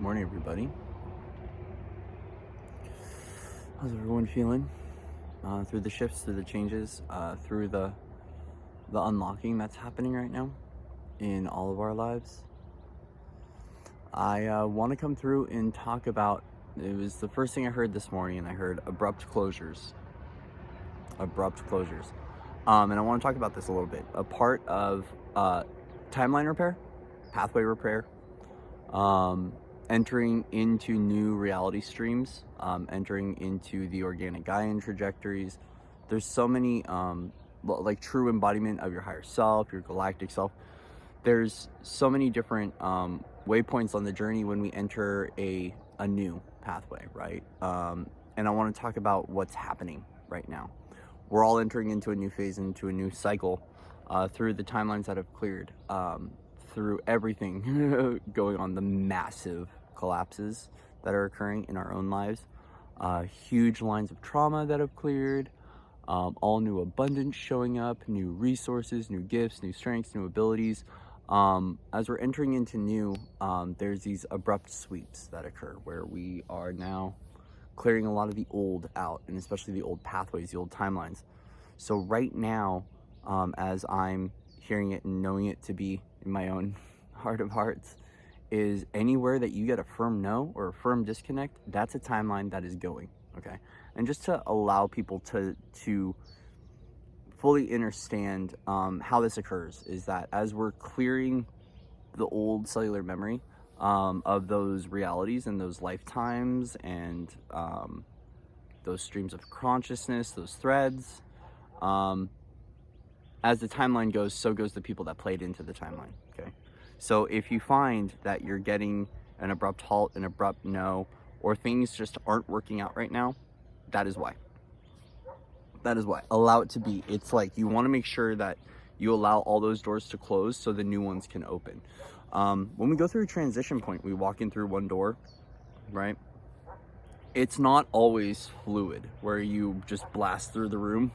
Morning, everybody. How's everyone feeling through the shifts, through the changes, through the unlocking that's happening right now in all of our lives? I want to come through and talk about, it was the first thing I heard this morning, and I heard abrupt closures. And I want to talk about this a little bit. A part of timeline repair, pathway repair, entering into new reality streams, entering into the organic Gaian trajectories. There's so many, like true embodiment of your higher self, your galactic self. There's so many different waypoints on the journey when we enter a new pathway, right? And I want to talk about what's happening right now. We're all entering into a new phase, into a new cycle, through the timelines that have cleared, through everything going on, the massive collapses that are occurring in our own lives, huge lines of trauma that have cleared, all new abundance showing up, new resources, new gifts, new strengths, new abilities. As we're entering into new, there's these abrupt sweeps that occur where we are now clearing a lot of the old out, and especially the old pathways, the old timelines. So right now, as I'm hearing it and knowing it to be in my own heart of hearts, is anywhere that you get a firm no or a firm disconnect, that's a timeline that is going, okay? And just to allow people to fully understand how this occurs, is that as we're clearing the old cellular memory of those realities and those lifetimes and those streams of consciousness, those threads, as the timeline goes, so goes the people that played into the timeline, okay? So if you find that you're getting an abrupt halt, an abrupt no, or things just aren't working out right now, that is why. That is why. Allow it to be. It's like you want to make sure that you allow all those doors to close so the new ones can open. When we go through a transition point, we walk in through one door, right? It's not always fluid where you just blast through the room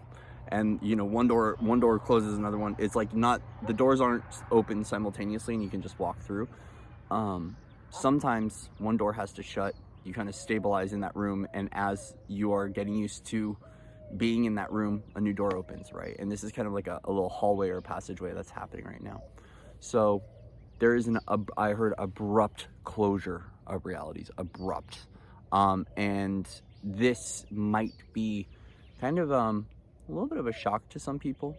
and, you know, one door closes, another one. It's like not, the doors aren't open simultaneously and you can just walk through. Sometimes one door has to shut. You kind of stabilize in that room, and as you are getting used to being in that room, a new door opens, right? And this is kind of like a little hallway or passageway that's happening right now. So there is I heard abrupt closure of realities, abrupt. And this might be kind of a little bit of a shock to some people,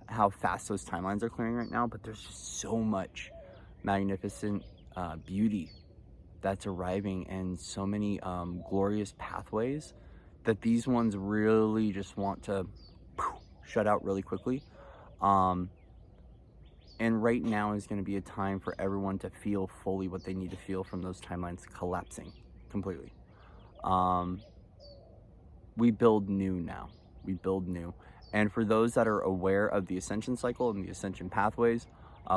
how fast those timelines are clearing right now, but there's just so much magnificent beauty that's arriving, and so many glorious pathways that these ones really just want to shut out really quickly. And right now is going to be a time for everyone to feel fully what they need to feel from those timelines collapsing completely. We build new now. We build new. And for those that are aware of the ascension cycle and the ascension pathways,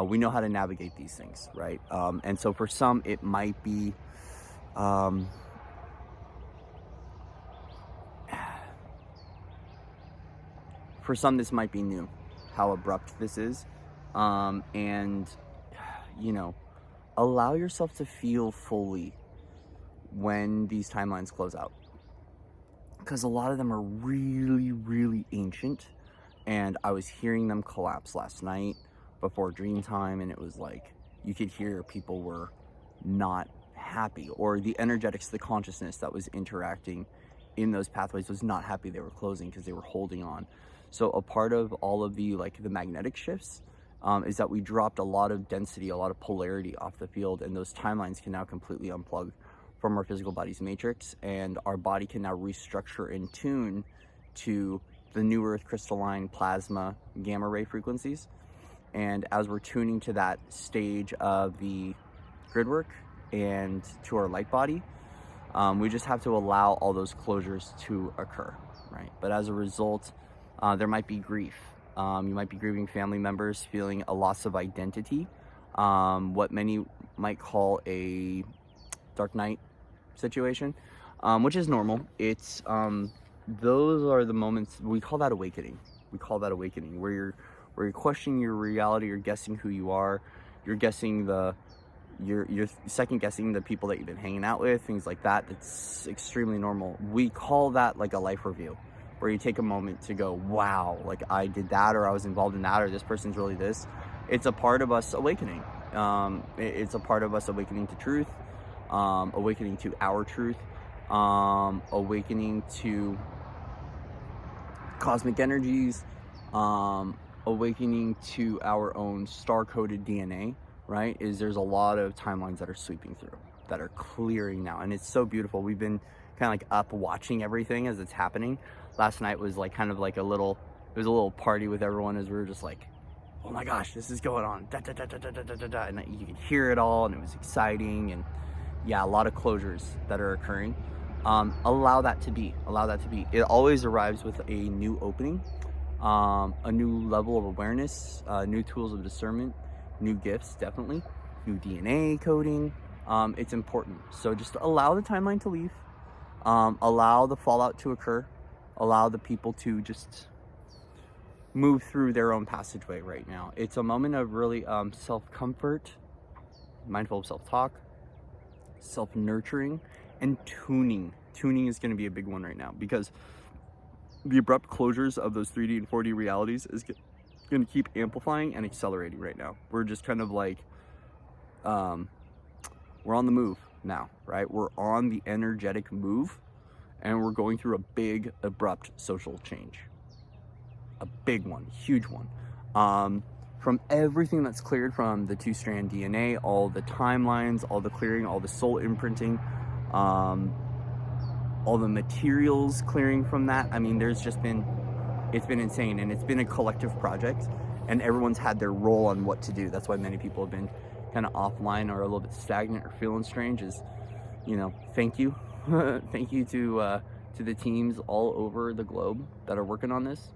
we know how to navigate these things, right? And so for some, it might be for some, this might be new, how abrupt this is. And, you know, allow yourself to feel fully when these timelines close out, because a lot of them are really, really ancient. And I was hearing them collapse last night before dream time, and it was like you could hear people were not happy, or the energetics, the consciousness that was interacting in those pathways was not happy they were closing because they were holding on. So a part of all of the magnetic shifts is that we dropped a lot of density, a lot of polarity off the field, and those timelines can now completely unplug from our physical body's matrix, and our body can now restructure and tune to the new earth crystalline plasma gamma ray frequencies. And as we're tuning to that stage of the grid work and to our light body, we just have to allow all those closures to occur, right? But as a result, there might be grief. You might be grieving family members, feeling a loss of identity, what many might call a dark night situation, which is normal. It's those are the moments we call that awakening. Where you're questioning your reality, you're guessing who you are, you're guessing the you're second guessing the people that you've been hanging out with, things like that. That's extremely normal. We call that like a life review, where you take a moment to go, wow, like I did that, or I was involved in that, or this person's really this. It's a part of us awakening. It's a part of us awakening to truth, awakening to our truth, awakening to cosmic energies, awakening to our own star-coded DNA, right? There's a lot of timelines that are sweeping through, that are clearing now, and it's so beautiful. We've been kind of like up watching everything as it's happening. Last night was like kind of like it was a little party with everyone, as we were just like, oh my gosh, this is going on, da, da, da, da, da, da, da, da. And you could hear it all, and it was exciting. And yeah, a lot of closures that are occurring. Allow that to be. It always arrives with a new opening, a new level of awareness, new tools of discernment, new gifts, definitely, new DNA coding. It's important. So just allow the timeline to leave, allow the fallout to occur, allow the people to just move through their own passageway right now. It's a moment of really self-comfort, mindful of self-talk, self-nurturing, and tuning. Tuning is going to be a big one right now, because the abrupt closures of those 3D and 4D realities is going to keep amplifying and accelerating right now. We're just kind of like, we're on the move now, right? We're on the energetic move, and we're going through a big, abrupt social change. A big one, huge one. From everything that's cleared from the 2-strand DNA, all the timelines, all the clearing, all the soul imprinting, all the materials clearing from that. I mean, it's been insane, and it's been a collective project, and everyone's had their role on what to do. That's why many people have been kind of offline or a little bit stagnant or feeling strange. Thank you. Thank you to the teams all over the globe that are working on this.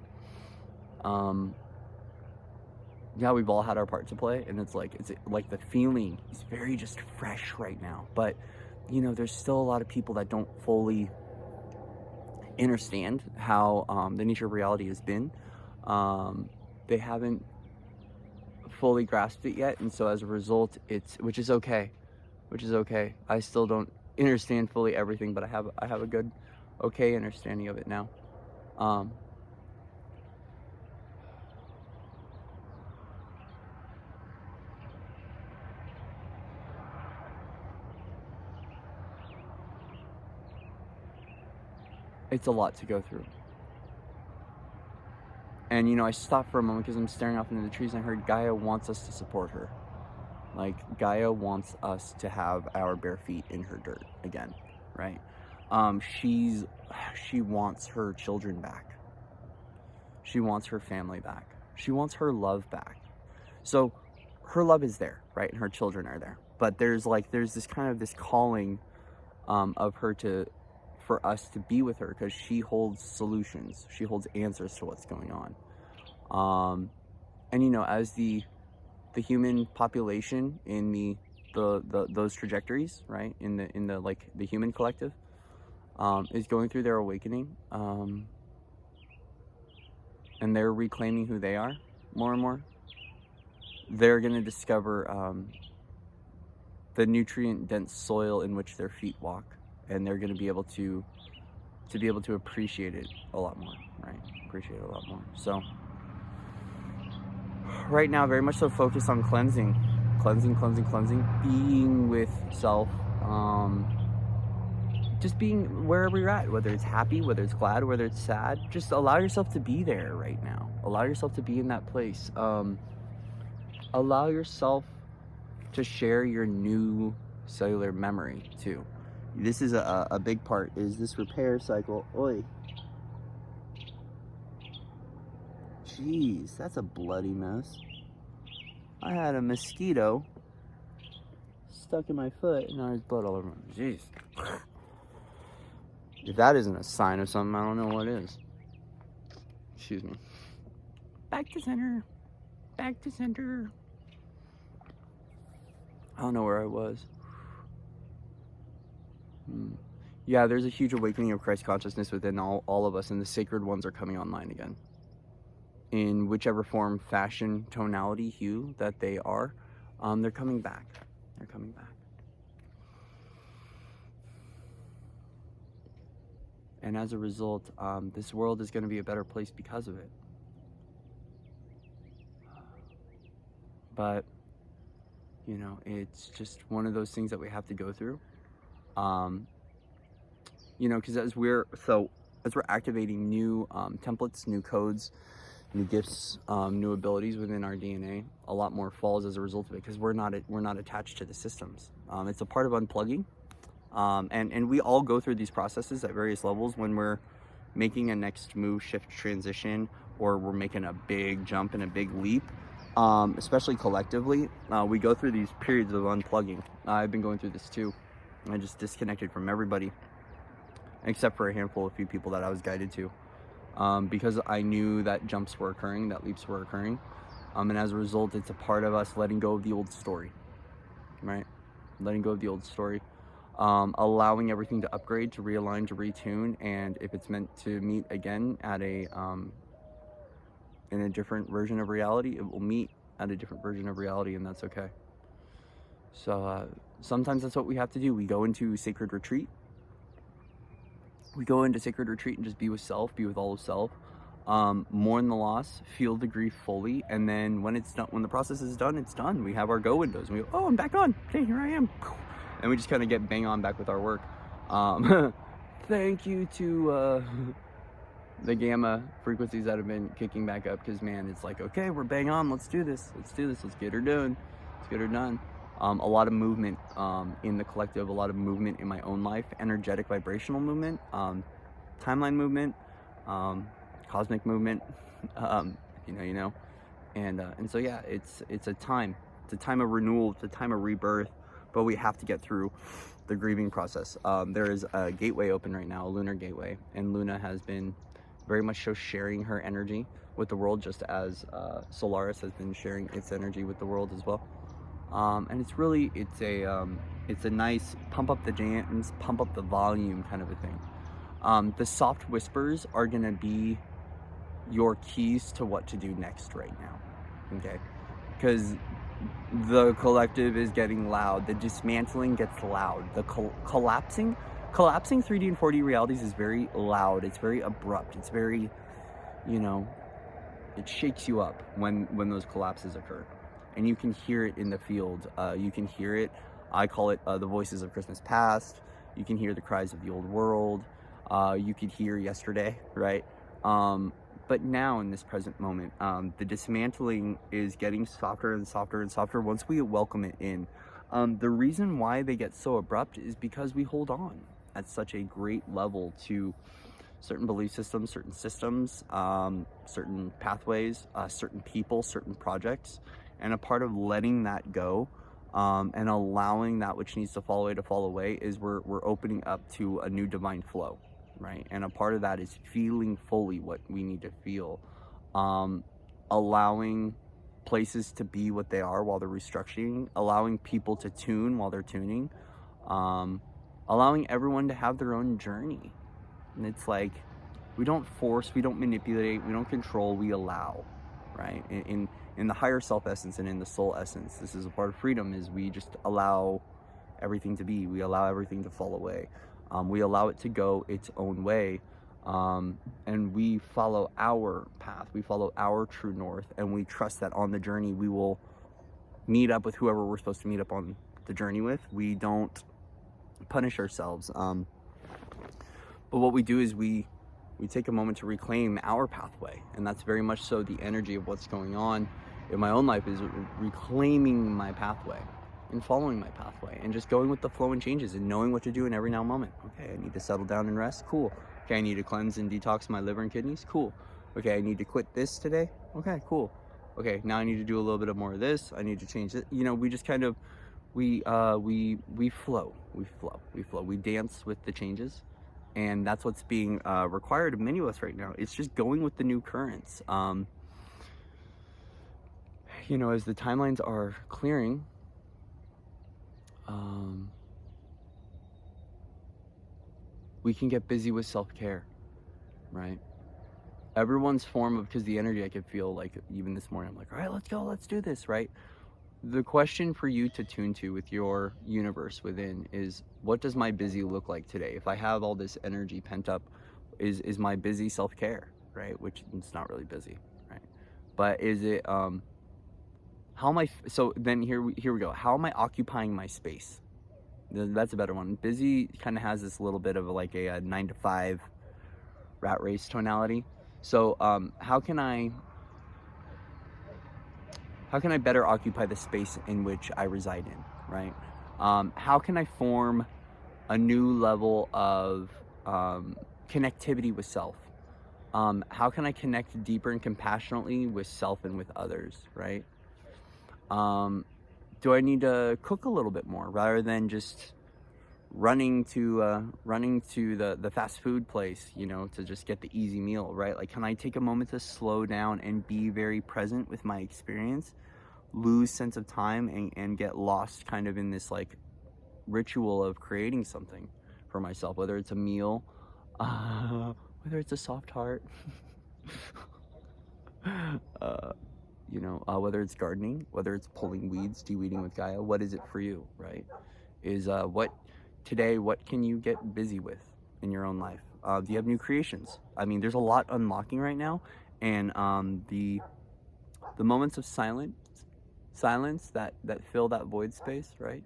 Yeah, we've all had our part to play, and it's like the feeling is very just fresh right now. But there's still a lot of people that don't fully understand how the nature of reality has been. They haven't fully grasped it yet, and so as a result, which is okay. I still don't understand fully everything, but I have a good, okay understanding of it now. It's a lot to go through. And I stopped for a moment because I'm staring off into the trees, and I heard Gaia wants us to support her. Like, Gaia wants us to have our bare feet in her dirt again, right? She wants her children back. She wants her family back. She wants her love back. So her love is there, right? And her children are there. But there's this kind of this calling of her for us to be with her, because she holds solutions. She holds answers to what's going on. And as the human population in those trajectories, right, in the human collective, is going through their awakening, and they're reclaiming who they are more and more, they're going to discover the nutrient dense soil in which their feet walk, and they're going to be able to appreciate it a lot more, right? So right now, very much so focused on cleansing, being with self, just being wherever you're at, whether it's happy, whether it's glad, whether it's sad. Just allow yourself to be there right now. Allow yourself to be in that place. Allow yourself to share your new cellular memory too. This is a big part, is this repair cycle. Oi. Jeez, that's a bloody mess. I had a mosquito stuck in my foot, and now there's blood all over me. Jeez. If that isn't a sign of something, I don't know what is. Excuse me. Back to center. I don't know where I was. Yeah, there's a huge awakening of Christ consciousness within all of us, and the sacred ones are coming online again. In whichever form, fashion, tonality, hue that they are, they're coming back. They're coming back. And as a result, this world is going to be a better place because of it. But, you know, it's just one of those things that we have to go through. You know, because as we're activating new templates, new codes, new gifts, new abilities within our DNA, a lot more falls as a result of it, because we're not attached to the systems. It's a part of unplugging, and we all go through these processes at various levels when we're making a next move, shift, transition, or we're making a big jump and a big leap. Especially collectively, we go through these periods of unplugging. I've been going through this too. I just disconnected from everybody, except for a handful of few people that I was guided to, because I knew that jumps were occurring, that leaps were occurring, and as a result, it's a part of us letting go of the old story, right? Letting go of the old story, allowing everything to upgrade, to realign, to retune, and if it's meant to meet again at in a different version of reality, it will meet at a different version of reality, and that's okay. So sometimes that's what we have to do. We go into sacred retreat. We go into sacred retreat and just be with self, be with all of self, mourn the loss, feel the grief fully, and then when it's done, when the process is done, it's done. We have our go windows, and we go, oh, I'm back on. Okay, here I am, and we just kind of get bang on back with our work. Thank you to the gamma frequencies that have been kicking back up, because man, it's like, okay, we're bang on. Let's do this. Let's get her done. Let's get her done. A lot of movement in the collective, a lot of movement in my own life, energetic vibrational movement, timeline movement, cosmic movement, you know, and so yeah, it's a time of renewal, it's a time of rebirth, but we have to get through the grieving process. There is a gateway open right now, a lunar gateway, and Luna has been very much so sharing her energy with the world, just as Solaris has been sharing its energy with the world as well. And it's a nice pump up the jams, pump up the volume kind of a thing. The soft whispers are gonna be your keys to what to do next right now, okay? Because the collective is getting loud, the dismantling gets loud, the collapsing 3D and 4D realities is very loud, it's very abrupt, it's very, you know, it shakes you up when those collapses occur. And you can hear it in the field. You can hear it. I call it the voices of Christmas past. You can hear the cries of the old world. You could hear yesterday, right? But now in this present moment, the dismantling is getting softer and softer and softer once we welcome it in. The reason why they get so abrupt is because we hold on at such a great level to certain belief systems, certain pathways, certain people, certain projects. And a part of letting that go and allowing that which needs to fall away is we're opening up to a new divine flow, right? And a part of that is feeling fully what we need to feel, allowing places to be what they are while they're restructuring, allowing people to tune while they're tuning, allowing everyone to have their own journey. And it's like, we don't force, we don't manipulate, we don't control, we allow, right? In the higher self essence and in the soul essence, this is a part of freedom, is we just allow everything to be. We allow everything to fall away. We allow it to go its own way. And we follow our path. We follow our true north. And we trust that on the journey, we will meet up with whoever we're supposed to meet up on the journey with. We don't punish ourselves. But what we do is we take a moment to reclaim our pathway. And that's very much so the energy of what's going on in my own life, is reclaiming my pathway and following my pathway and just going with the flow and changes and knowing what to do in every now moment. Okay, I need to settle down and rest. Cool. Okay, I need to cleanse and detox my liver and kidneys. Cool. Okay, I need to quit this today. Okay, cool. Okay, now I need to do a little bit of more of this. I need to change it. You know, we just kind of, we flow. We dance with the changes. And that's what's being required of many of us right now. It's just going with the new currents. You know, as the timelines are clearing, we can get busy with self-care, right? Everyone's form of, because the energy I could feel, like even this morning, I'm like, all right, let's go, let's do this, right? The question for you to tune to with your universe within is, what does my busy look like today? If I have all this energy pent up, is my busy self-care, right? Which it's not really busy, right? But is it how am I so then here we go. How am I occupying my space? That's a better one. Busy kind of has this little bit of like a 9 to 5 rat race tonality. So how can I better occupy the space in which I reside in, right? How can I form a new level of connectivity with self? How can I connect deeper and compassionately with self and with others, right? Do I need to cook a little bit more rather than just running to the fast food place, to just get the easy meal, right? Like, can I take a moment to slow down and be very present with my experience, lose sense of time, and get lost kind of in this like ritual of creating something for myself, whether it's a meal, whether it's a soft heart, whether it's gardening, whether it's pulling weeds, de-weeding with Gaia. What is it for you, right? What can you get busy with in your own life? Do you have new creations? I mean, there's a lot unlocking right now, and the moments of silence that fill that void space, right?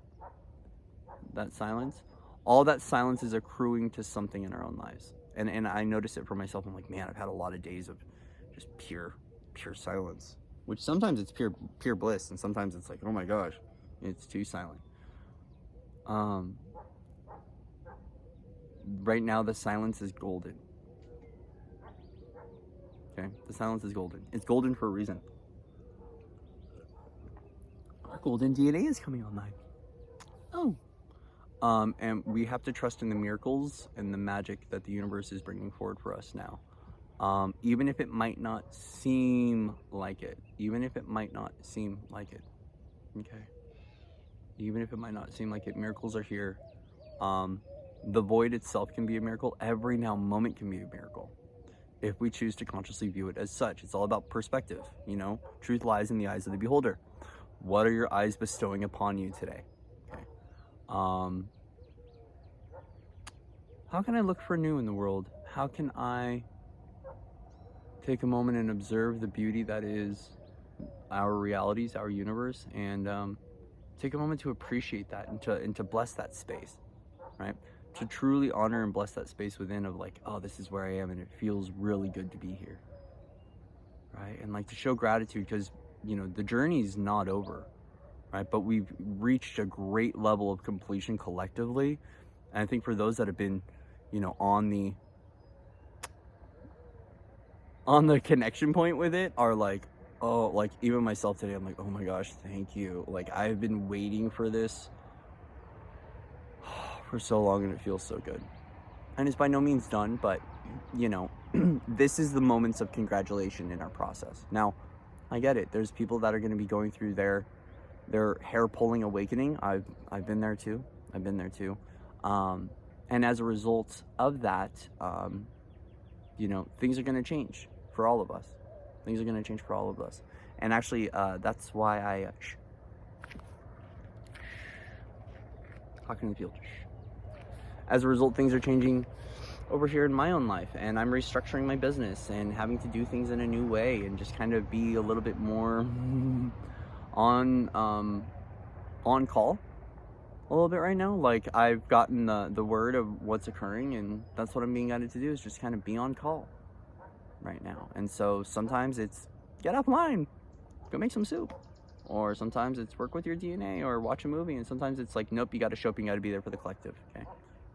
That silence, all that silence is accruing to something in our own lives, and I notice it for myself. I'm like, man, I've had a lot of days of just pure silence, which sometimes it's pure bliss, and sometimes it's like, oh my gosh, it's too silent. Right now the silence is golden. Okay, the silence is golden. It's golden for a reason. Our golden DNA is coming online. And we have to trust in the miracles and the magic that the universe is bringing forward for us now. Even if it might not seem like it. Okay? Even if it might not seem like it, miracles are here. The void itself can be a miracle. Every now moment can be a miracle, if we choose to consciously view it as such. It's all about perspective, Truth lies in the eyes of the beholder. What are your eyes bestowing upon you today? Okay. How can I look for new in the world? How can I take a moment and observe the beauty that is our realities, our universe, and take a moment to appreciate that and to bless that space, right? To truly honor and bless that space within of like, oh, this is where I am and it feels really good to be here, right? And like to show gratitude because, the journey is not over, right? But we've reached a great level of completion collectively. And I think for those that have been, on the connection point with it are like, oh, like even myself today, I'm like, oh my gosh, thank you. Like I've been waiting for this for so long and it feels so good. And it's by no means done, but this is the moments of congratulation in our process. Now, I get it. There's people that are going to be going through their hair pulling awakening. I've been there too. And as a result of that, things are going to change for all of us. And actually, that's why I talking to the field. As a result, things are changing over here in my own life, and I'm restructuring my business and having to do things in a new way and just kind of be a little bit more on call a little bit right now. Like I've gotten the word of what's occurring, and that's what I'm being guided to do, is just kind of be on call right now. And so sometimes it's get offline, go make some soup, or sometimes it's work with your DNA or watch a movie, and sometimes it's like, nope, you got to show up, you got to be there for the collective. Okay,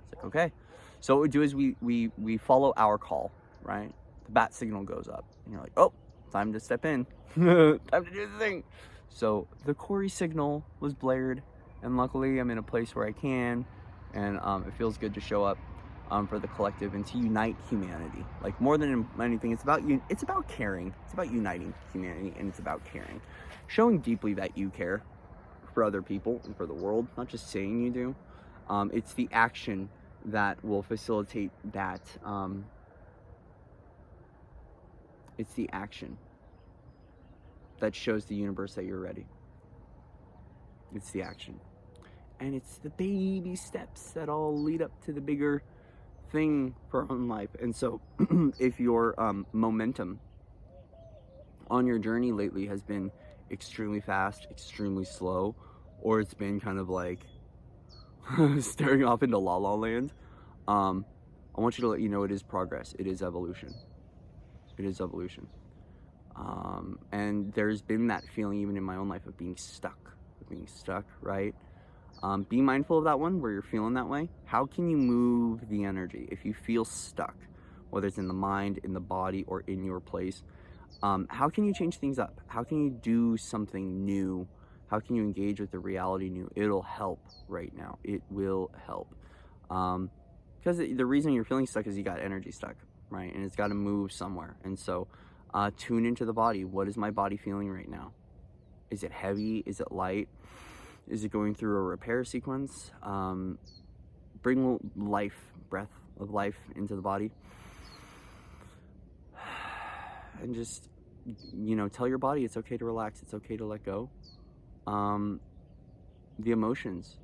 it's like, okay. So what we do is we follow our call, right? The bat signal goes up, and you're like, oh, time to step in, time to do the thing. So the Corey signal was blared, and luckily I'm in a place where I can, and it feels good to show up for the collective and to unite humanity. Like more than anything, it's about caring. It's about uniting humanity, and it's about caring, showing deeply that you care for other people and for the world, not just saying you do. It's the action that will facilitate that. It's the action that shows the universe that you're ready. It's the action. And it's the baby steps that all lead up to the bigger thing for our own life. And so if your momentum on your journey lately has been extremely fast, extremely slow, or it's been kind of like staring off into la la land, I want you to let you know it is progress. It is evolution. It is evolution. And there's been that feeling even in my own life of being stuck, right? Be mindful of that one where you're feeling that way. How can you move the energy if you feel stuck, whether it's in the mind, in the body, or in your place? How can you change things up? How can you do something new? How can you engage with the reality new? It'll help right now. It will help. Because the reason you're feeling stuck is you got energy stuck, right? And it's got to move somewhere. And so tune into the body. What is my body feeling right now? Is it heavy? Is it light? Is it going through a repair sequence? Bring breath of life into the body. And just, tell your body it's okay to relax. It's okay to let go. The emotions.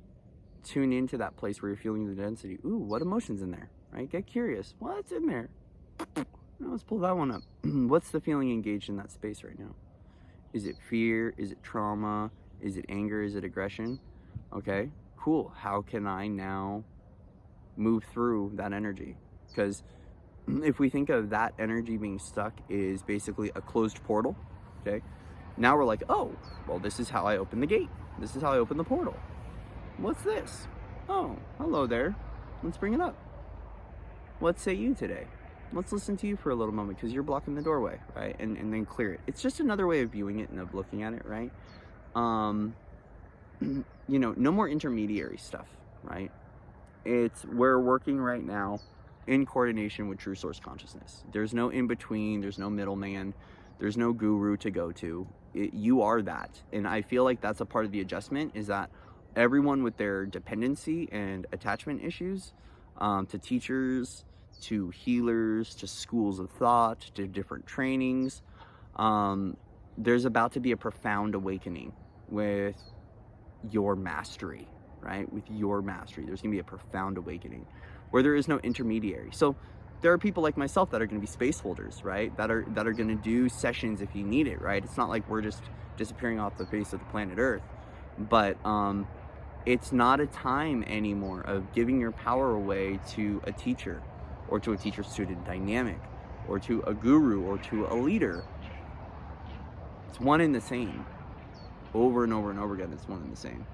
Tune into that place where you're feeling the density. Ooh, what emotion's in there, right? Get curious. What's in there? Let's pull that one up. What's the feeling engaged in that space right now? Is it fear? Is it trauma? Is it anger? Is it aggression? Okay, cool. How can I now move through that energy? Because if we think of that energy being stuck is basically a closed portal, okay? Now we're like, oh, well, this is how I open the gate. This is how I open the portal. What's this? Oh, hello there. Let's bring it up. What say you today? Let's listen to you for a little moment because you're blocking the doorway, right? And then clear it. It's just another way of viewing it and of looking at it, right? No more intermediary stuff, right? We're working right now in coordination with true source consciousness. There's no in between, there's no middleman, there's no guru to go to. You are that. And I feel like that's a part of the adjustment, is that everyone with their dependency and attachment issues, to teachers, to healers, to schools of thought, to different trainings, there's about to be a profound awakening with your mastery, right? With your mastery, there's gonna be a profound awakening where there is no intermediary. So there are people like myself that are gonna be space holders, right? That are gonna do sessions if you need it, right? It's not like we're just disappearing off the face of the planet Earth, but it's not a time anymore of giving your power away to a teacher or to a teacher-student dynamic or to a guru or to a leader. It's one and the same. Over and over and over again, it's one and the same.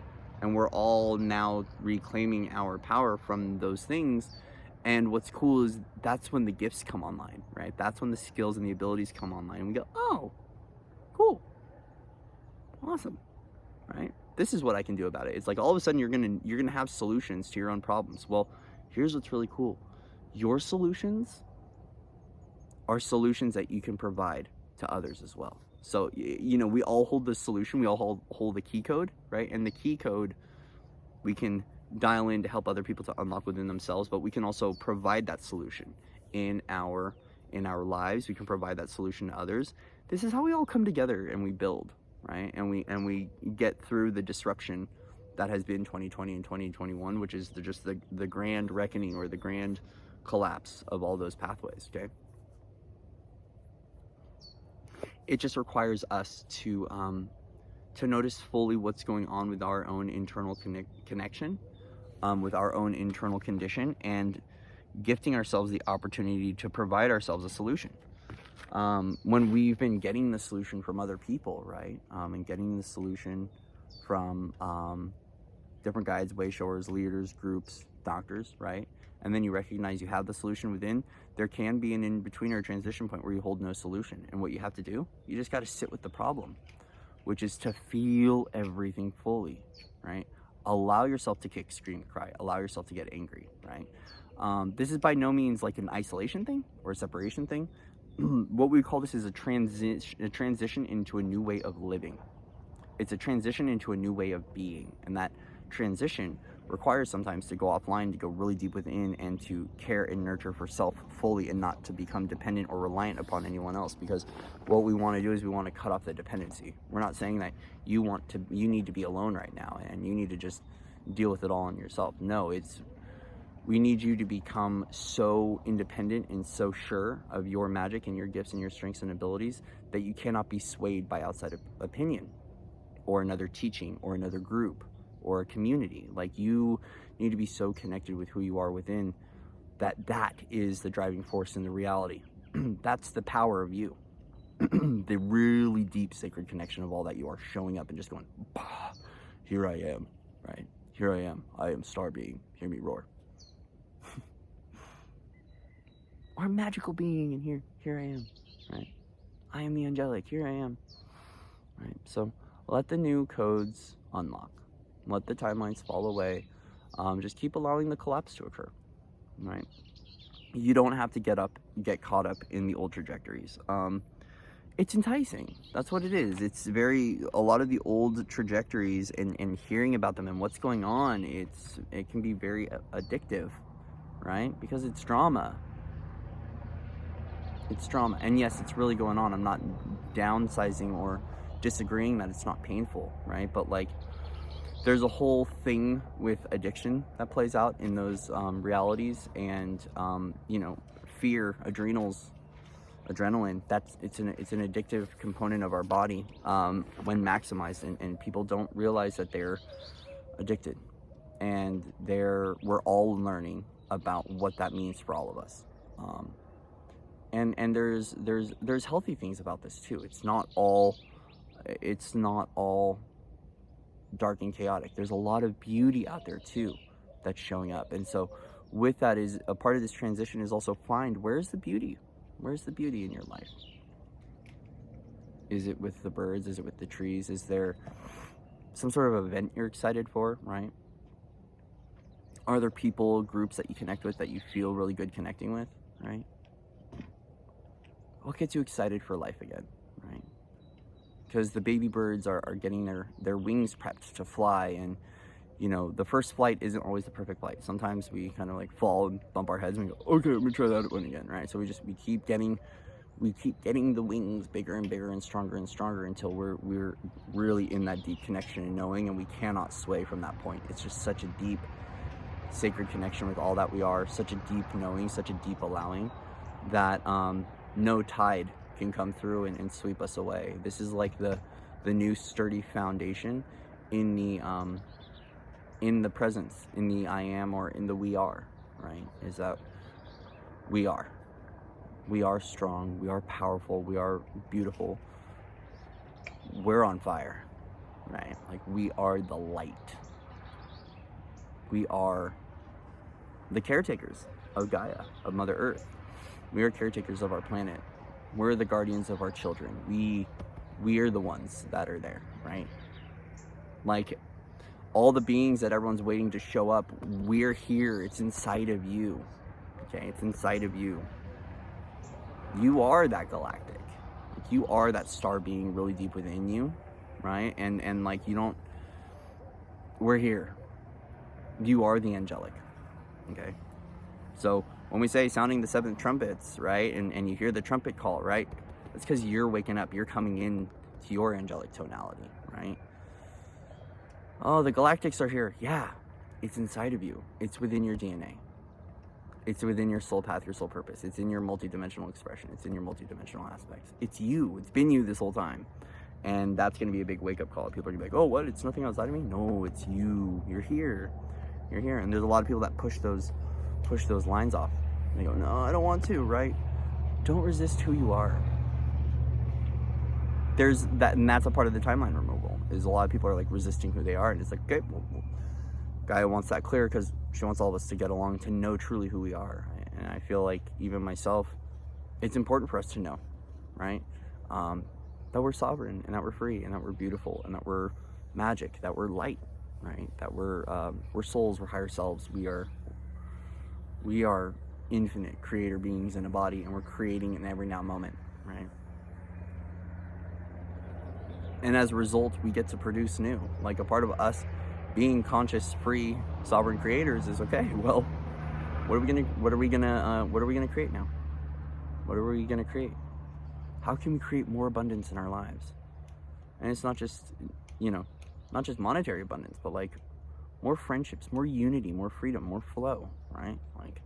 And we're all now reclaiming our power from those things. And what's cool is that's when the gifts come online, right? That's when the skills and the abilities come online. And we go, oh, cool, awesome, right? This is what I can do about it. It's like all of a sudden you're gonna have solutions to your own problems. Well, here's what's really cool. Your solutions are solutions that you can provide to others as well. So, we all hold the solution. We all hold the key code, right? And the key code we can dial in to help other people to unlock within themselves, but we can also provide that solution in our lives. We can provide that solution to others. This is how we all come together and we build, right? And we get through the disruption that has been 2020 and 2021, which is just the grand reckoning or the grand collapse of all those pathways, okay? It just requires us to notice fully what's going on with our own internal connection, with our own internal condition, and gifting ourselves the opportunity to provide ourselves a solution. When we've been getting the solution from other people, right? And getting the solution from different guides, way showers, leaders, groups, doctors, right? And then you recognize you have the solution within, there can be an in-between or a transition point where you hold no solution. And what you have to do, you just got to sit with the problem, which is to feel everything fully, right? Allow yourself to kick, scream, cry. Allow yourself to get angry, right? This is by no means like an isolation thing or a separation thing. What we call this is a transition into a new way of living. It's a transition into a new way of being. And that transition requires sometimes to go offline, to go really deep within, and to care and nurture for self fully, and not to become dependent or reliant upon anyone else. Because what we want to do is we want to cut off the dependency. We're not saying that you need to be alone right now and you need to just deal with it all on yourself. No, we need you to become so independent and so sure of your magic and your gifts and your strengths and abilities that you cannot be swayed by outside opinion or another teaching or another group or a community. Like, you need to be so connected with who you are within that is the driving force in the reality. That's the power of you. The really deep sacred connection of all that you are, showing up and just going, bah, here I am, right? Here I am star being, hear me roar. Or a magical being, and here I am, right? I am the angelic, here I am, right? So let the new codes unlock. Let the timelines fall away. Just keep allowing the collapse to occur, right? You don't have to get caught up in the old trajectories. It's enticing. That's what it is. It's a lot of the old trajectories and hearing about them and what's going on, it can be very addictive, right? Because it's drama. It's drama. And yes, it's really going on. I'm not downsizing or disagreeing that it's not painful, right? But like, there's a whole thing with addiction that plays out in those realities, and fear, adrenaline. It's an addictive component of our body when maximized, and people don't realize that they're addicted, and we're all learning about what that means for all of us. And there's healthy things about this too. It's not all dark and chaotic. There's a lot of beauty out there too that's showing up. And so with that, is a part of this transition is also find where's the beauty in your life. Is it with the birds? Is it with the trees? Is there some sort of event you're excited for, right? Are there people, groups that you connect with that you feel really good connecting with, right? What gets you excited for life again, right? Because the baby birds are getting their wings prepped to fly, and the first flight isn't always the perfect flight. Sometimes we kind of like fall and bump our heads and we go, okay, let me try that one again, right? So we keep getting the wings bigger and bigger and stronger until we're really in that deep connection and knowing, and we cannot sway from that point. It's just such a deep sacred connection with all that we are, such a deep knowing, such a deep allowing, that no tide can come through and sweep us away. This is like the new sturdy foundation in the presence, in the I am, or in the we are, right? Is that we are strong, we are powerful, we are beautiful, we're on fire, right? Like, we are the light. We are the caretakers of Gaia, of Mother Earth. We are caretakers of our planet. We're the guardians of our children. We are the ones that are there, right? Like, all the beings that everyone's waiting to show up, we're here. It's inside of you, okay? It's inside of you. You are that galactic. Like, you are that star being really deep within you, right? And like, we're here. You are the angelic, okay? So when we say sounding the seventh trumpets, right, and you hear the trumpet call, right, it's because you're waking up. You're coming in to your angelic tonality, right? Oh, the galactics are here. Yeah, it's inside of you. It's within your DNA. It's within your soul path, your soul purpose. It's in your multidimensional expression. It's in your multidimensional aspects. It's you. It's been you this whole time. And that's going to be a big wake-up call. People are going to be like, oh, what? It's nothing outside of me? No, it's you. You're here. You're here. And there's a lot of people that push those lines off. And they go, no, I don't want to, right? Don't resist who you are. There's that, and that's a part of the timeline removal, is a lot of people are like resisting who they are. And it's like, okay, well, Gaia wants that clear because she wants all of us to get along, to know truly who we are. And I feel like even myself, it's important for us to know, right? That we're sovereign, and that we're free, and that we're beautiful, and that we're magic, that we're light, right? That we're souls, we're higher selves. We are infinite creator beings in a body, and we're creating in every now moment, right? And as a result, we get to produce new. Like, a part of us being conscious, free, sovereign creators is okay. Well, what are we gonna create now? What are we gonna create? How can we create more abundance in our lives? And it's not just, not just monetary abundance, but like more friendships, more unity, more freedom, more flow, right? Like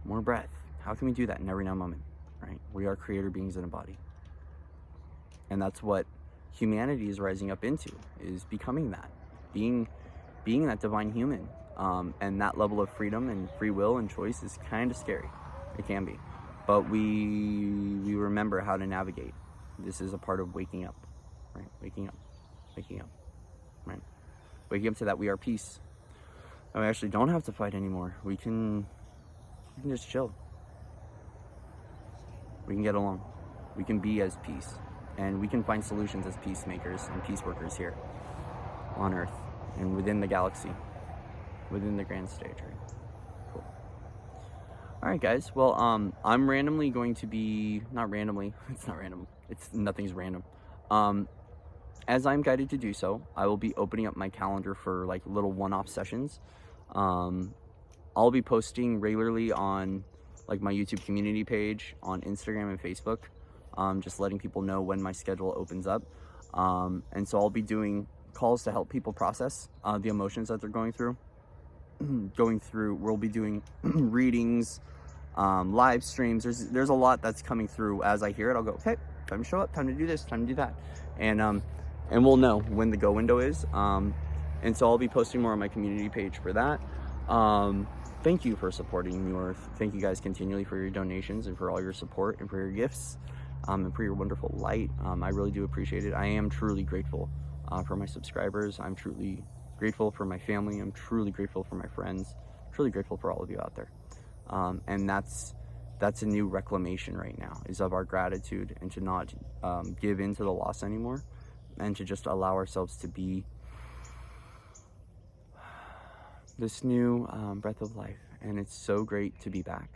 more breath. How can we do that in every now moment, right? We are creator beings in a body. And that's what humanity is rising up into, is becoming that, being that divine human. And that level of freedom and free will and choice is kind of scary. It can be. But we remember how to navigate. This is a part of waking up, right? Waking up, right? Waking up to that we are peace. And we actually don't have to fight anymore. We can just chill. We can get along. We can be as peace. And we can find solutions as peacemakers and peace workers here on Earth and within the galaxy, within the grand stage, right? Cool. All right, guys. Well, I'm randomly going to be, not randomly, it's not random. Nothing's random. As I'm guided to do so, I will be opening up my calendar for like little one-off sessions. I'll be posting regularly on like my YouTube community page, on Instagram and Facebook, just letting people know when my schedule opens up. And so I'll be doing calls to help people process the emotions that they're going through. We'll be doing readings, live streams. There's a lot that's coming through. As I hear it, I'll go, okay, time to show up, time to do this, time to do that. And we'll know when the go window is. And so I'll be posting more on my community page for that. Thank you for supporting New Earth. Thank you guys continually for your donations and for all your support and for your gifts, and for your wonderful light. I really do appreciate it. I am truly grateful for my subscribers. I'm truly grateful for my family. I'm truly grateful for my friends. Truly grateful for all of you out there. And that's a new reclamation right now, is of our gratitude, and to not give in to the loss anymore, and to just allow ourselves to be this new breath of life. And it's so great to be back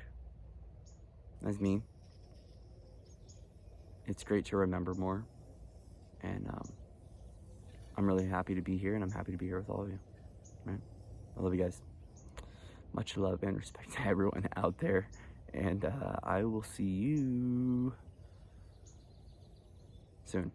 as me. It's great to remember more, and I'm really happy to be here, and I'm happy to be here with all of you, right? I love you guys. Much love and respect to everyone out there, and I will see you soon.